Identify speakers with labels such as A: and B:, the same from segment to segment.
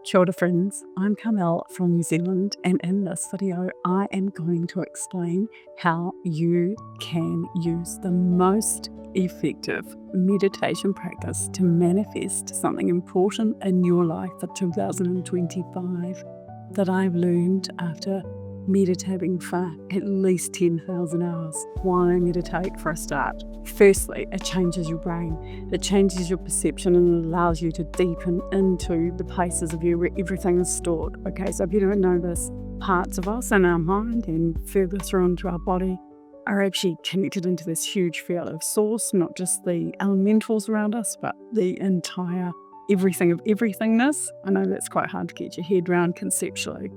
A: Kia ora friends, I'm Carmel from New Zealand, and in this video I am going to explain how you can use the most effective meditation practice to manifest something important in your life for 2025 that I've learned after meditating for at least 10,000 hours. Why meditate for a start? Firstly, it changes your brain. It changes your perception and allows you to deepen into the places of you where everything is stored. Okay, so if you don't know this, parts of us in our mind and further through into our body are actually connected into this huge field of source, not just the elementals around us, but the entire everything of everythingness. I know that's quite hard to get your head around conceptually,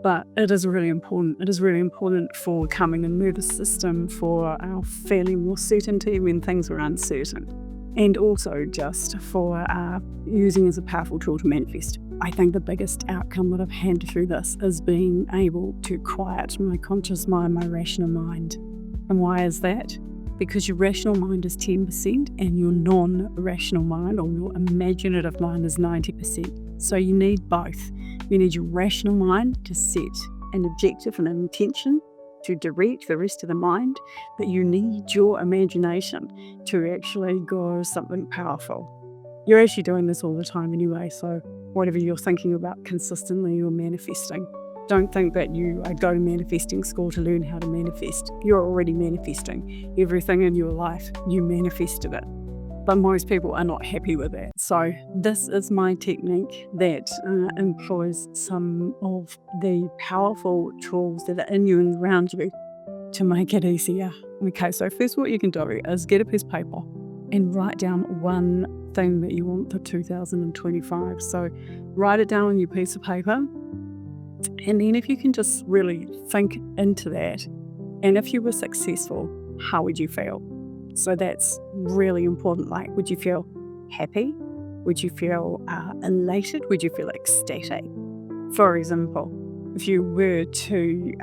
A: but it is really important. It is really important for calming the nervous system, for our feeling more certainty when things are uncertain, and also just for using as a powerful tool to manifest. I think the biggest outcome that I've had through this is being able to quiet my conscious mind, my rational mind. And why is that? Because your rational mind is 10% and your non-rational mind or your imaginative mind is 90%. So you need both. You need your rational mind to set an objective and an intention to direct the rest of the mind, but you need your imagination to actually go something powerful. You're actually doing this all the time anyway, so whatever you're thinking about consistently, you're manifesting. Don't think that you go to manifesting school to learn how to manifest. You're already manifesting. Everything in your life, you manifested it. But most people are not happy with that. So this is my technique that employs some of the powerful tools that are in you and around you to make it easier. Okay, so first what you can do is get a piece of paper and write down one thing that you want for 2025. So write it down on your piece of paper. And then if you can just really think into that, and if you were successful, how would you feel? So that's really important. Like, would you feel happy? Would you feel elated? Would you feel ecstatic? For example, if you were to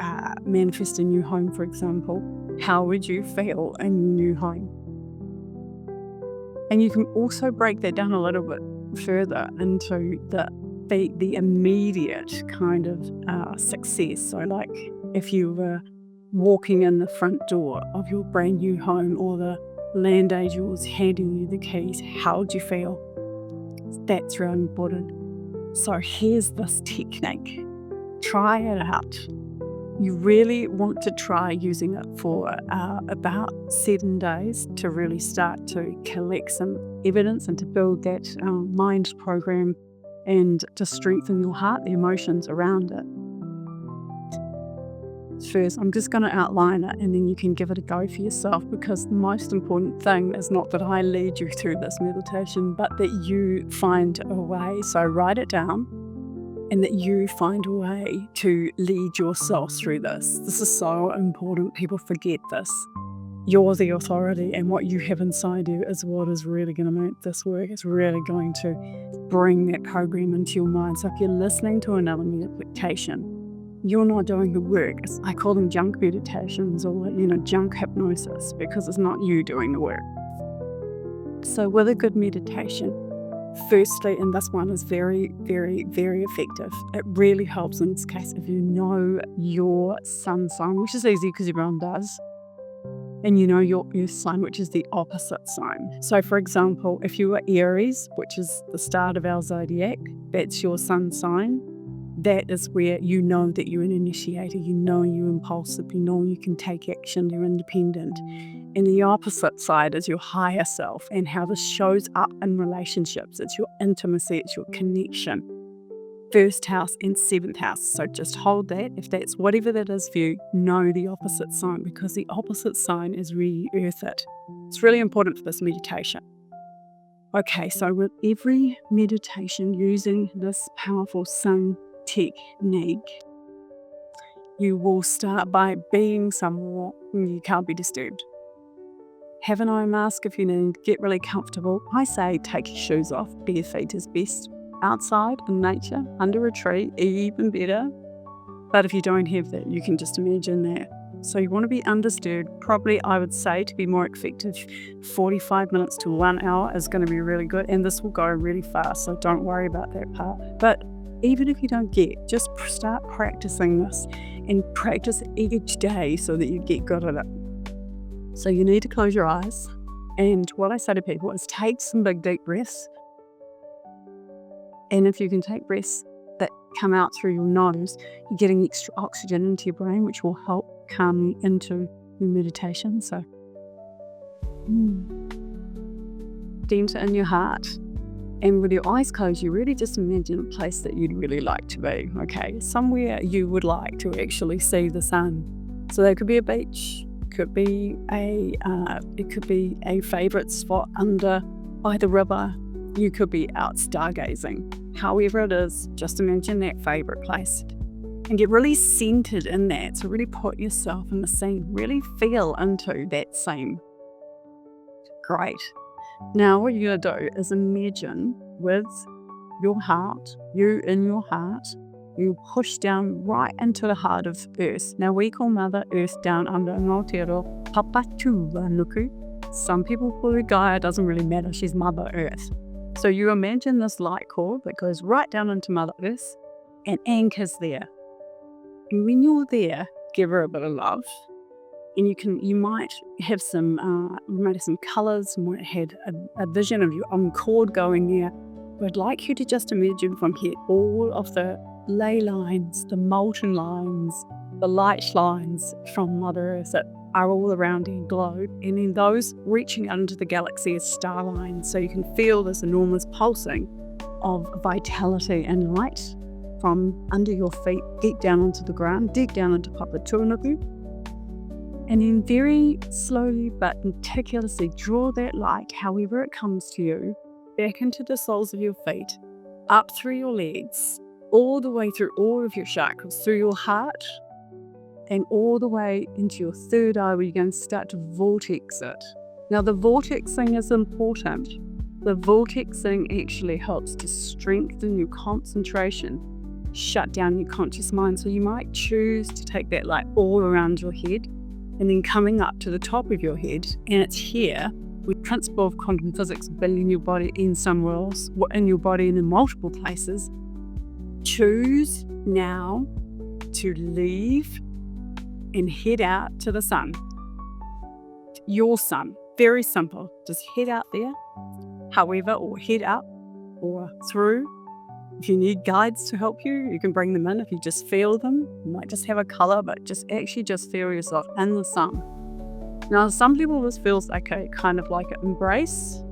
A: manifest a new home, for example, how would you feel in your new home? And you can also break that down a little bit further into the immediate kind of success. So like if you were walking in the front door of your brand new home or the land angels handing you the keys, how would you feel? That's really important. So here's this technique. Try it out. You really want to try using it for about 7 days to really start to collect some evidence and to build that mind program and to strengthen your heart, the emotions around it. First, I'm just going to outline it and then you can give it a go for yourself, because the most important thing is not that I lead you through this meditation, but that you find a way. So write it down and that you find a way to lead yourself through this. This is so important. People forget this. You're the authority, and what you have inside you is what is really going to make this work. It's really going to bring that program into your mind. So if you're listening to another meditation, you're not doing the work. I call them junk meditations or junk hypnosis, because it's not you doing the work. So with a good meditation, firstly, and this one is very, very, very effective. It really helps in this case if you know your sun sign, which is easy because everyone does. And you know your earth sign, which is the opposite sign. So for example, if you are Aries, which is the start of our zodiac, that's your sun sign. That is where you know that you're an initiator, you know you're impulsive, you know you can take action, you're independent. And the opposite side is your higher self and how this shows up in relationships. It's your intimacy, it's your connection. First house and seventh house. So just hold that. If that's whatever that is for you, know the opposite sign, because the opposite sign is where you earth it. It's really important for this meditation. Okay, so with every meditation using this powerful sun technique, you will start by being somewhere you can't be disturbed. Have an eye mask if you need, get really comfortable. I say take your shoes off, bare feet is best. Outside in nature, under a tree, even better. But if you don't have that, you can just imagine that. So you want to be undisturbed. Probably, I would say, to be more effective, 45 minutes to 1 hour is going to be really good. And this will go really fast, so don't worry about that part. But even if you don't get, just start practicing this and practice each day so that you get good at it. So you need to close your eyes. And what I say to people is take some big deep breaths. And if you can take breaths that come out through your nose, you're getting extra oxygen into your brain, which will help calm you into your meditation. So center in your heart. And with your eyes closed, you really just imagine a place that you'd really like to be, okay? Somewhere you would like to actually see the sun. So that could be a beach, could be it could be a favourite spot by the river. You could be out stargazing. However it is, just imagine that favourite place and get really centered in that. So really put yourself in the scene, really feel into that scene. Great. Now what you're going to do is imagine with your heart, you in your heart, you push down right into the heart of Earth. Now we call Mother Earth down under in Aotearoa Papatuanuku. Some people call her Gaia, it doesn't really matter, she's Mother Earth. So you imagine this light cord that goes right down into Mother Earth and anchors there. And when you're there, give her a bit of love. And you might have some colours, you might have a vision of your own cord going there. But I'd like you to just imagine from here all of the Leylines, the molten lines, the light lines from Mother Earth that are all around your globe. And then those reaching out into the galaxy as Starlines. So you can feel this enormous pulsing of vitality and light from under your feet, deep down onto the ground, deep down into Papatuanuku. And then very slowly but meticulously draw that light, however it comes to you, back into the soles of your feet, up through your legs, all the way through all of your chakras, through your heart, and all the way into your third eye where you're going to start to vortex it. Now the vortexing is important. The vortexing actually helps to strengthen your concentration, shut down your conscious mind. So you might choose to take that light all around your head, and then coming up to the top of your head, and it's here with principle of quantum physics building your body in somewhere else, in your body and in multiple places. Choose now to leave and head out to the sun. Your sun, very simple. Just head out there, however, or head up or through. If you need guides to help you, you can bring them in. If you just feel them, you might just have a colour, but just feel yourself in the sun. Now, some people this feels like kind of like an embrace.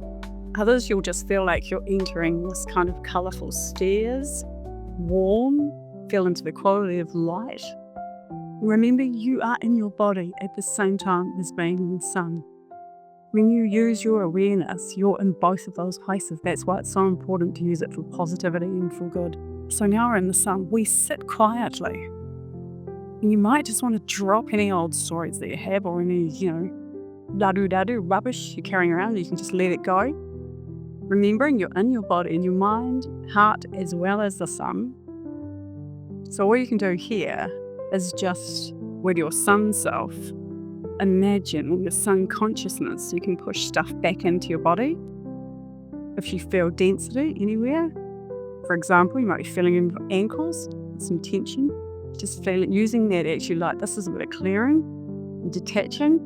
A: Others, you'll just feel like you're entering this kind of colourful stairs, warm, feel into the quality of light. Remember, you are in your body at the same time as being in the sun. When you use your awareness, you're in both of those places. That's why it's so important to use it for positivity and for good. So now we're in the sun, we sit quietly. And you might just want to drop any old stories that you have or any, dadu rubbish you're carrying around. You can just let it go. Remembering you're in your body, in your mind, heart, as well as the sun. So all you can do here is just with your sun self, imagine with your sun consciousness, you can push stuff back into your body. If you feel density anywhere, for example, you might be feeling in your ankles, some tension, just using that actually like this is a bit of clearing and detaching.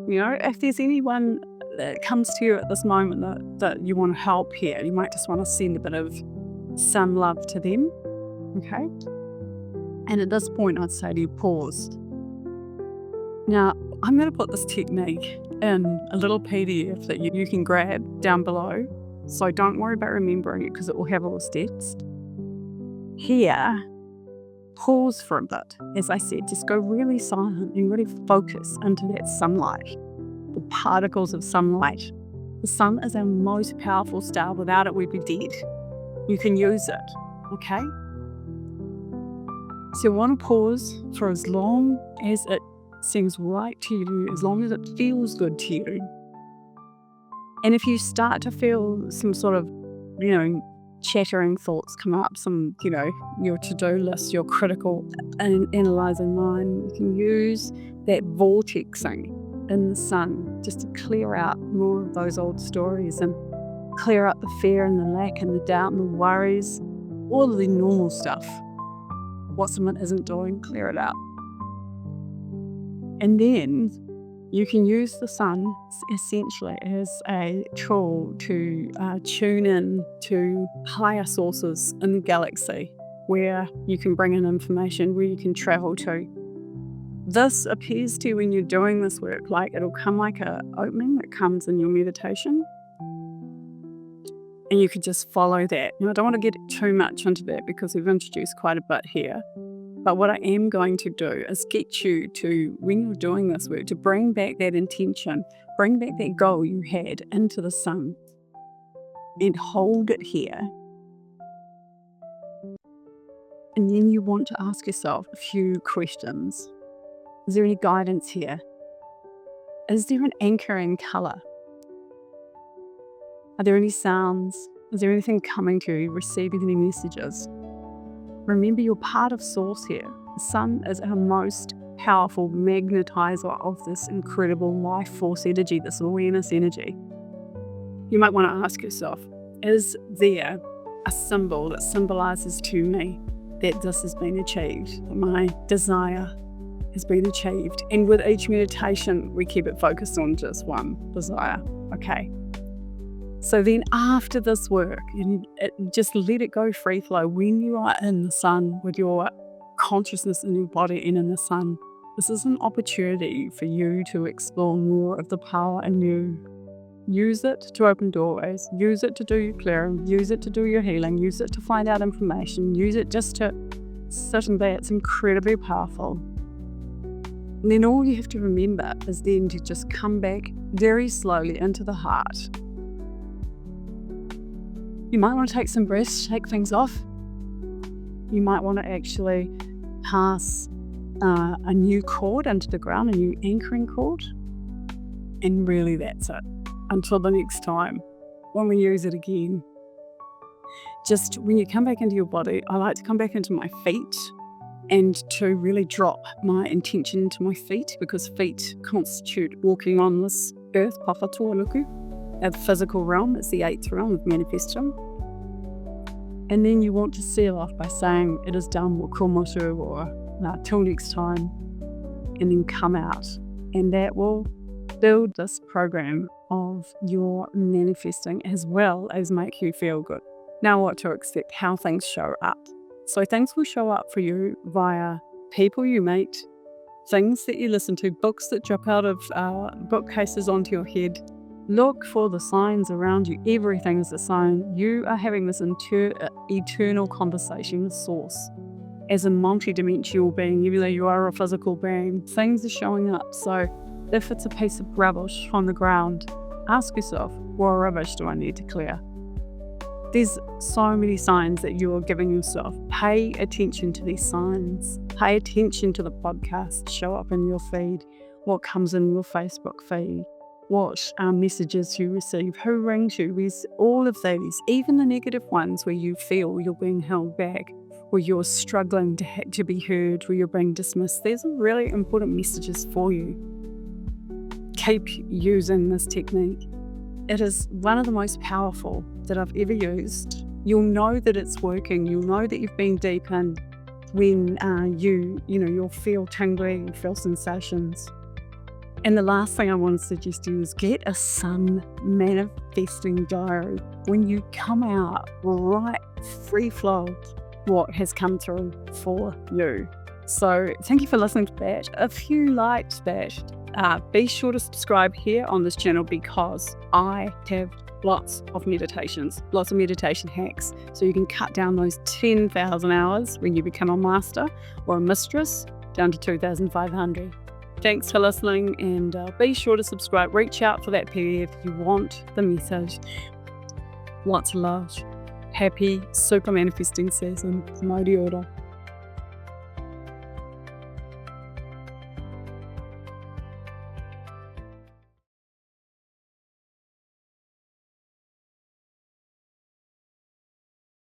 A: If there's anyone that comes to you at this moment that you want to help here, you might just want to send a bit of sun love to them, okay? And at this point, I'd say to you, pause. Now, I'm going to put this technique in a little PDF that you can grab down below. So don't worry about remembering it because it will have all the steps. Here, pause for a bit. As I said, just go really silent and really focus into that sunlight, the particles of sunlight. The sun is our most powerful star. Without it, we'd be dead. You can use it, okay? So you want to pause for as long as it seems right to you, as long as it feels good to you. And if you start to feel some sort of, chattering thoughts come up, some, your to-do list, your critical and analysing mind, you can use that vortexing in the sun just to clear out more of those old stories and clear up the fear and the lack and the doubt and the worries all of the normal stuff. What someone isn't doing, clear it out. And then you can use the sun essentially as a tool to tune in to higher sources in the galaxy, where you can bring in information, where you can travel to. This appears to, when you're doing this work, like it'll come like a opening that comes in your meditation, and you could just follow that. Now, I don't want to get too much into that because we've introduced quite a bit here. But what I am going to do is get you to, when you're doing this work, to bring back that intention, bring back that goal you had into the sun and hold it here. And then you want to ask yourself a few questions. Is there any guidance here? Is there an anchoring colour? Are there any sounds? Is there anything coming to you, receiving any messages? Remember, you're part of source here. The sun is our most powerful magnetizer of this incredible life force energy, this awareness energy. You might want to ask yourself, is there a symbol that symbolizes to me that this has been achieved, that my desire has been achieved? And with each meditation, we keep it focused on just one desire. Okay. So then after this work, and just let it go free flow. When you are in the sun with your consciousness in your body and in the sun, this is an opportunity for you to explore more of the power in you. Use it to open doorways, use it to do your clearing, use it to do your healing, use it to find out information, use it just to sit and be. It's incredibly powerful. And then all you have to remember is then to just come back very slowly into the heart. You might want to take some breaths, shake things off. You might want to actually pass a new cord into the ground, a new anchoring cord. And really that's it. Until the next time, when we use it again. Just when you come back into your body, I like to come back into my feet and to really drop my intention into my feet, because feet constitute walking on this earth, pahatoaluku. The physical realm, it's the 8th realm of manifesting. And then you want to seal off by saying, it is done, or komotu, or till next time, and then come out. And that will build this program of your manifesting as well as make you feel good. Now what to expect, how things show up. So things will show up for you via people you meet, things that you listen to, books that drop out of bookcases onto your head. Look for the signs around you. Everything is a sign. You are having this eternal conversation with Source. As a multi-dimensional being, even though you are a physical being, things are showing up. So if it's a piece of rubbish on the ground, ask yourself, what rubbish do I need to clear? There's so many signs that you are giving yourself. Pay attention to these signs. Pay attention to the podcasts show up in your feed, what comes in your Facebook feed. What messages you receive, who rings you, with all of these, even the negative ones where you feel you're being held back, where you're struggling to be heard, where you're being dismissed. There's really important messages for you. Keep using this technique. It is one of the most powerful that I've ever used. You'll know that it's working. You'll know that you've been deep in when you'll feel tingly, you'll feel sensations. And the last thing I want to suggest to you is get a sun manifesting diary. When you come out, write free flow what has come through for you. So thank you for listening to that. If you liked that, be sure to subscribe here on this channel, because I have lots of meditations, lots of meditation hacks, so you can cut down those 10,000 hours when you become a master or a mistress down to 2,500. Thanks for listening, and be sure to subscribe. Reach out for that PDF if you want the message. Lots of love. Happy super manifesting season. Mō ora.